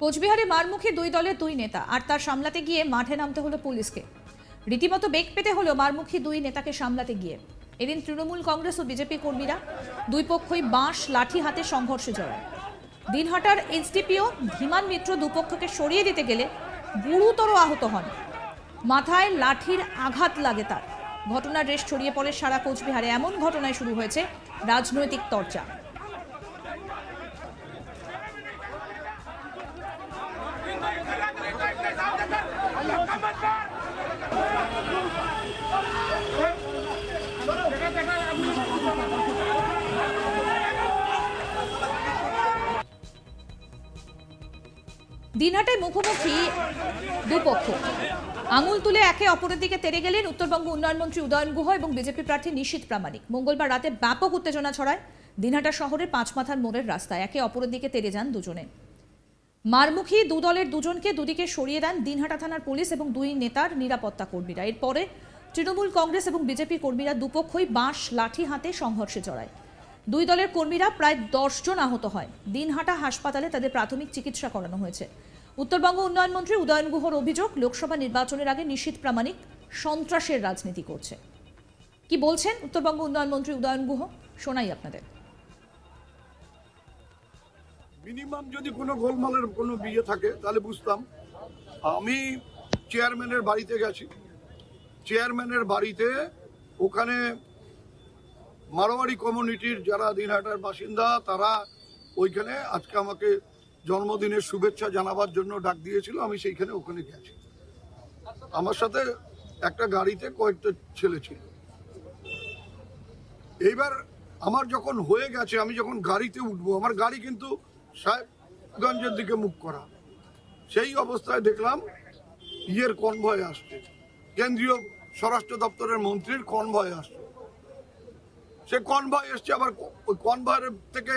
কোচবিহারে মারমুখী দুই দলের দুই নেতা আর তার সামলাতে গিয়ে মাঠে নামতে হলো পুলিশকে। রীতিমতো বেগ পেতে হলো মারমুখী দুই নেতাকে সামলাতে গিয়ে। এদিন তৃণমূল কংগ্রেস ও বিজেপি কর্মীরা দুই পক্ষই বাঁশ লাঠি হাতে সংঘর্ষে জড়ায়। দিনহাটার এসডিপিও ধীমান মিত্র দুপক্ষকে সরিয়ে দিতে গেলে গুরুতর আহত হন। মাথায় লাঠির আঘাত লাগে তার। ঘটনার রেশ ছড়িয়ে পড়ে সারা কোচবিহারে। এমন ঘটনায় শুরু হয়েছে রাজনৈতিক চর্চা। দিনহাটায় মুখোমুখি দুপক্ষ আঙুল তুলে একে অপরের দিকে তেড়ে গেলেন উত্তরবঙ্গ উন্নয়ন মন্ত্রী উদয়ন গুহ এবং বিজেপি প্রার্থী নিশীথ প্রামাণিক। মঙ্গলবার রাতে ব্যাপক উত্তেজনা ছড়ায় দিনহাটা শহরের পাঁচমাথার মোড়ের রাস্তায়। একে অপরের দিকে তেড়ে যান দুজনে। মারমুখী দু দলের দুজনকে দুদিকে সরিয়ে দেন দিনহাটা থানার পুলিশ এবং দুই নেতার নিরাপত্তা কর্মীরা। এরপরে তৃণমূল কংগ্রেস এবং বিজেপি কর্মীরা দুপক্ষই বাঁশ লাঠি হাতে সংঘর্ষে জড়ায়। দুই দলের কর্মীরা প্রায় 10 জন আহত হয়। দিনহাটা হাসপাতালে তাদের প্রাথমিক চিকিৎসা করানো হয়েছে। উত্তরবঙ্গ উন্নয়ন মন্ত্রী উদয়ন গুহর অভিযোগ, লোকসভা নির্বাচনের আগে নিশীথ প্রামাণিক সন্ত্রাসের রাজনীতি করছে। কি বলছেন উত্তরবঙ্গ উন্নয়ন মন্ত্রী উদয়ন গুহ, শোনাই আপনাদের। মিনিমাম যদি কোনো গোলমালের কোনো বিয়ে থাকে তাহলে বুঝতাম। আমি চেয়ারম্যানের বাড়িতে গেছি। চেয়ারম্যানের বাড়িতে ওখানে মারোয়ারি কমিউনিটির যারা দিনহাটার বাসিন্দা তারা ওইখানে আজকে আমাকে জন্মদিনের শুভেচ্ছা জানাবার জন্য ডাক দিয়েছিল। আমি সেইখানে ওখানে গেছি। আমার সাথে একটা গাড়িতে কয়েকটা ছেলে ছিল। এইবার আমার যখন হয়ে গেছে, আমি যখন গাড়িতে উঠবো, আমার গাড়ি কিন্তু সাহেবগঞ্জের দিকে মুখ করা। সেই অবস্থায় দেখলাম ইয়ের কনভয় আসছে, কেন্দ্রীয় স্বরাষ্ট্র দপ্তরের মন্ত্রীর কনভয় আসছে। সে কনভয় এসছে, আবার ওই কনভয়ের থেকে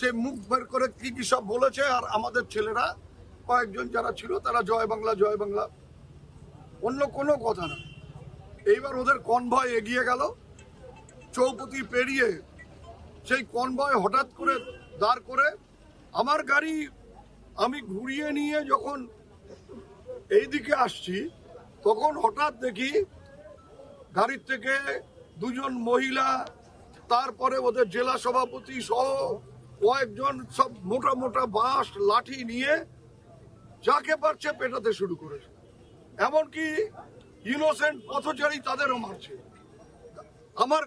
সে মুখ বের করে কি কি সব বলেছে। আর আমাদের ছেলেরা কয়েকজন যারা ছিল তারা জয় বাংলা জয় বাংলা, অন্য কোনো কথা না। এইবার ওদের কনভয় এগিয়ে গেল, চৌপতি পেরিয়ে সেই কনভয় হঠাৎ করে দাঁড় করে আমার গাড়ি আমি ঘুরিয়ে নিয়ে যখন এইদিকে আসছি, তখন হঠাৎ দেখি গাড়ির থেকে দুজন মহিলা, তারপরে ওদের জেলা সভাপতি সহ কয়েকজন সব মোটা মোটা বাঁশ লাঠি নিয়ে যাকে পারছে পেটাতে শুরু করেছে। এমনকি ইনোসেন্ট পথচারী তাদেরও মারছে। আমার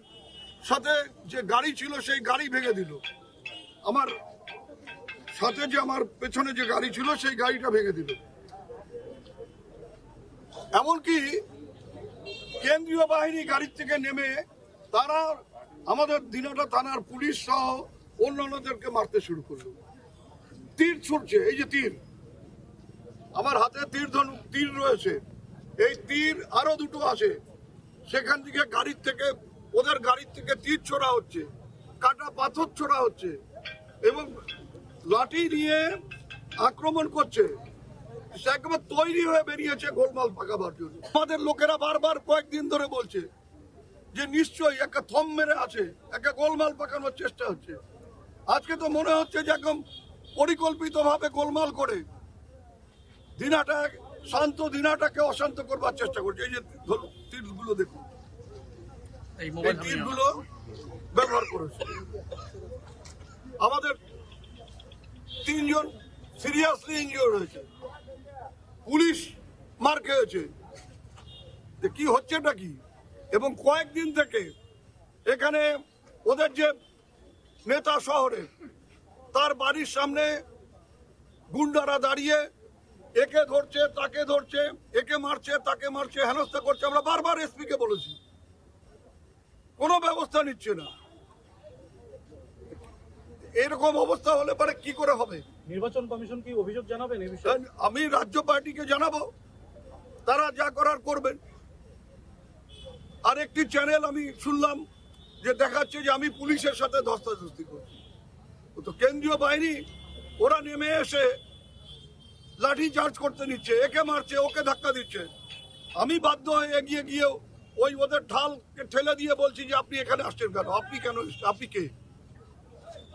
সাথে যে গাড়ি ছিল সেই গাড়ি ভেঙে দিল। আমার সাথে যে আমার পেছনে যে গাড়ি ছিল সেই গাড়িটা ভেঙে দিল। এমনকি কেন্দ্রীয় বাহিনী গাড়ির থেকে নেমে তারা আমাদের দিনহাটা থানার পুলিশ সহ অন্যান্যদেরকে মারতে শুরু করলো। তীর ছুটছে, এই যে তীর আমার হাতে তীর রয়েছে, এই তীর আরো দুটো আছে। সেখান থেকে গাড়ির থেকে ওদের গাড়ির থেকে তীর ছোড়া হচ্ছে, কাটা পাথর ছোড়া হচ্ছে এবং লাঠি নিয়ে আক্রমণ করছে। সে একেবারে তৈরি হয়ে বেরিয়েছে গোলমাল পাকাবার জন্য। আমাদের লোকেরা বারবার কয়েকদিন ধরে বলছে যে নিশ্চয়ই একটা থম মেরে আছে, একটা গোলমাল পাকানোর চেষ্টা হচ্ছে। আজকে তো মনে হচ্ছে যে একদম পরিকল্পিতভাবে গোলমাল করে দিনহাটা শান্ত দিনহাটাকে অশান্ত করবার চেষ্টা করছে। এই যে তীরগুলো দেখুন, এই তীরগুলো ব্যবহার করেছে। আমাদের 3 জন সিরিয়াসলি ইনজিওর্ড হয়েছে, পুলিশ মার খেয়েছে। কি হচ্ছেটা কি? এবং কয়েকদিন থেকে এখানে ওদের যে নেতা শহরে, তার বাড়ির সামনে গুন্ডারা দাঁড়িয়ে একে ধরছে তাকে ধরছে, একে মারছে তাকে মারছে, হেনস্থা করছে। আমরা বারবার এসপি কে বলেছি, কোনো ব্যবস্থা নিচ্ছে না। এরকম অবস্থা হলে পরে কি করে হবে? নির্বাচন কমিশন কি অভিযোগ জানাবেন এই বিষয়ে? আমি রাজ্য পার্টিকে জানাবো, তারা যা করার করবেন। আর একটি চ্যানেল আমি শুনলাম যে দেখাচ্ছে যে আমি পুলিশের সাথে ধস্তাধস্তি করছি। তো কেন্দ্রীয় বাহিনী ওরা নেমে এসে লাঠি চার্জ করতে নিচ্ছে, একে মারছে ওকে ধাক্কা দিচ্ছে। আমি বাধ্য হয়ে এগিয়ে গিয়েও ওই ওদের ঢালকে ঠেলে দিয়ে বলছি যে আপনি এখানে আসছেন কেন, আপনি কেন, আপনি কে?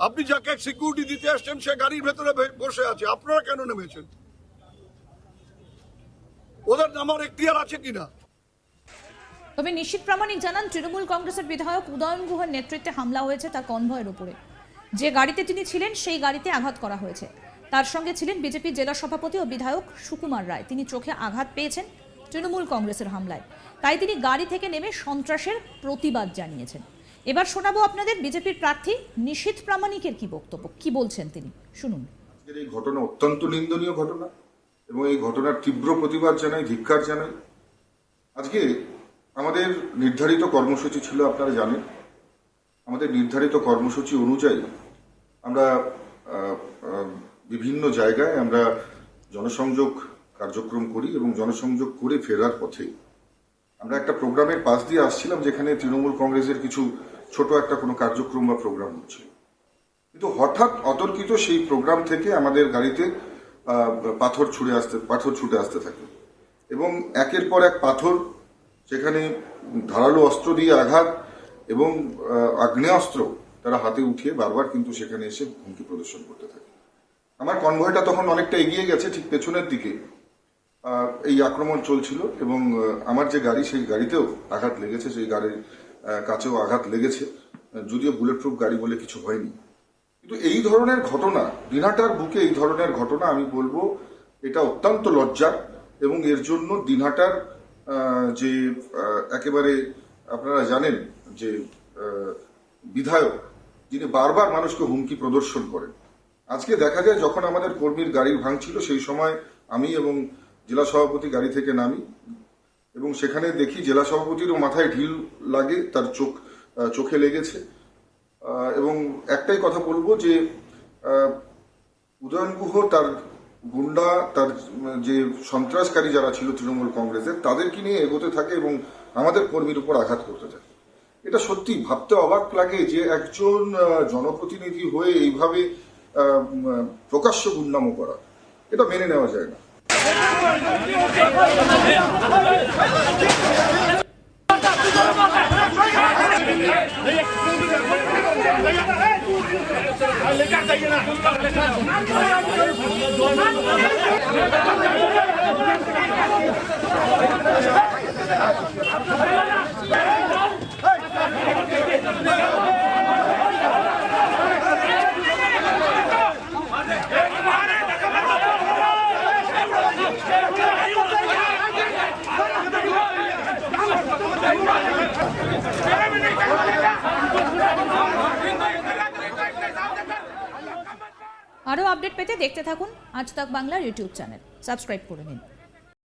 আপনি যাকে সিকিউরিটি দিতে আসছেন সে গাড়ির ভেতরে বসে আছে, আপনারা কেন নেমেছেন? ওদের নামার এখতিয়ার আছে কিনা? তবে নিশীথ প্রামাণিক জানান, তৃণমূল কংগ্রেসের বিধায়ক উদয়ন গুহর নেতৃত্বে হামলা হয়েছে তার কনভয়ের উপরে। যে গাড়িতে তিনি ছিলেন সেই গাড়িতে আঘাত করা হয়েছে। তার সঙ্গে ছিলেন বিজেপি জেলা সভাপতি ও বিধায়ক সুকুমার রায়। তিনি চোখে আঘাত পেয়েছেন তৃণমূল কংগ্রেসের হামলায়, তাই তিনি গাড়ি থেকে নেমে সন্ত্রাসের প্রতিবাদ জানিয়েছেন। এবার শোনাবো আপনাদের বিজেপির প্রার্থী নিশীথ প্রামাণিকের কি বক্তব্য, কি বলছেন তিনি, শুনুন। এই ঘটনা অত্যন্ত নিন্দনীয় ঘটনা এবং এই ঘটনার তীব্র প্রতিবাদ জানাই, ধিক্কার জানাই। আজকে আমাদের নির্ধারিত কর্মসূচি ছিল, আপনারা জানেন। আমাদের নির্ধারিত কর্মসূচি অনুযায়ী আমরা বিভিন্ন জায়গায় আমরা জনসংযোগ কার্যক্রম করি এবং জনসংযোগ করে ফেরার পথে আমরা একটা প্রোগ্রামের পাশ দিয়ে আসছিলাম, যেখানে তৃণমূল কংগ্রেসের কিছু ছোট একটা কোনো কার্যক্রম বা প্রোগ্রাম হচ্ছিল। কিন্তু হঠাৎ অতর্কিত সেই প্রোগ্রাম থেকে আমাদের গাড়িতে পাথর ছুটে আসতে থাকে এবং একের পর এক পাথর, সেখানে ধারালো অস্ত্র দিয়ে আঘাত এবং আগ্নেয়াস্ত্র তারা হাতে উঠিয়ে বারবার কিন্তু সেখানে এসে হুমকি প্রদর্শন করতে থাকে। আমার কনভয়টা তখন অনেকটা এগিয়ে গেছে, ঠিক পেছনের দিকে এই আক্রমণ চলছিল এবং আমার যে গাড়ি সেই গাড়িতেও আঘাত লেগেছে, সেই গাড়ির কাছেও আঘাত লেগেছে, যদিও বুলেট প্রুফ গাড়ি বলে কিছু হয়নি। কিন্তু এই ধরনের ঘটনা, দিনহাটার বুকে এই ধরনের ঘটনা, আমি বলবো এটা অত্যন্ত লজ্জার এবং এর জন্য দিনহাটার যে একেবারে আপনারা জানেন যে বিধায়ক, যিনি বারবার মানুষকে হুমকি প্রদর্শন করেন। আজকে দেখা যায় যখন আমাদের কর্মীর গাড়ি ভাঙছিল, সেই সময় আমি এবং জেলা সভাপতি গাড়ি থেকে নামি এবং সেখানে দেখি জেলা সভাপতিরও মাথায় ঢিল লাগে, তার চোখে লেগেছে। এবং একটাই কথা বলবো যে উদয়ন গুহ, তার গুন্ডা, তার যে সন্ত্রাসকারী যারা ছিল তৃণমূল কংগ্রেসের, তাদেরকে নিয়ে এগোতে থাকে এবং আমাদের কর্মীর উপর আঘাত করতে থাকে। এটা সত্যি ভাবতে অবাক লাগে যে একজন জনপ্রতিনিধি হয়ে এইভাবে প্রকাশ্য গুন্ডামো করা, এটা মেনে নেওয়া যায় না। আরও আপডেট পেতে দেখতে থাকুন আজ তাক বাংলার ইউটিউব চ্যানেল, সাবস্ক্রাইব করে নিন।